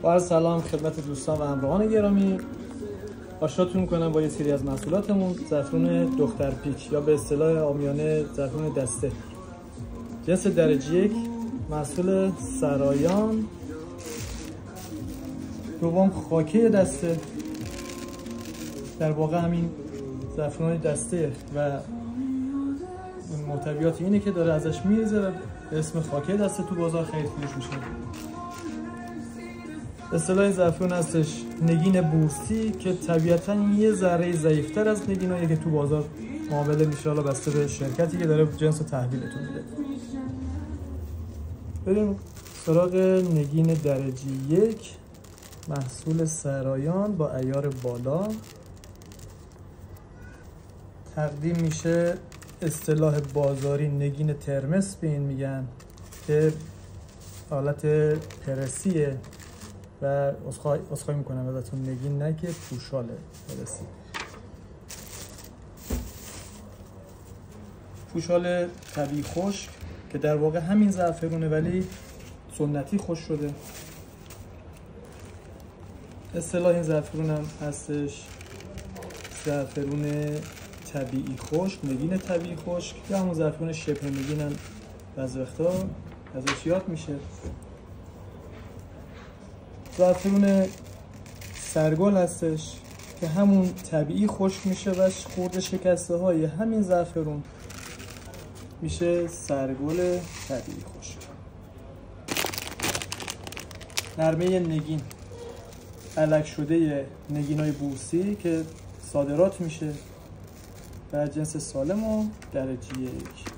با سلام خدمت دوستان و همراهان گرامی. آشناتون می‌کنم با یه سری از محصولاتمون، زعفرون دختر پیک یا به اصطلاح عامیانه زعفرون دسته، جنس درجه 1، محصول سرایان. دوم خاکه دسته، در واقع همین زعفران دسته و محتویات اینه که داره ازش میریزه و به اسم خاکه دسته تو بازار خرید فروش میشه. اصطلاح این زعفرون هستش نگین بورسی که طبیعتاً یه ذره ضعیف‌تر از نگینایی که تو بازار معامله میشه، حالا بسته به شرکتی که داره جنس رو تحویلتون میده. بریم سراغ نگین درجه 1، محصول سرایان با عیار بالا. تقدیم میشه اصطلاح بازاری نگین ترمس به این میگن که حالت پرسیه و عذرخواهی میکنم ازتون، نگین نه که پوشال پرسی. پوشال طبیعی خشک که در واقع همین زعفرونه ولی سنتی خشک شده. اصطلاح این زعفرون هم هستش زعفرون طبیعی خشک، نگین طبیعی خشک یا همون زعفرون شبه نگین هم بعضی وقتا ازش یاد میشه. زعفرون سرگل هستش که همون طبیعی خشک میشه و خورده شکسته های همین زعفرون میشه سرگل طبیعی خشک. نرمه نگین، علک شده نگین های بورسی که صادرات میشه و جنس سالم و درجه 1.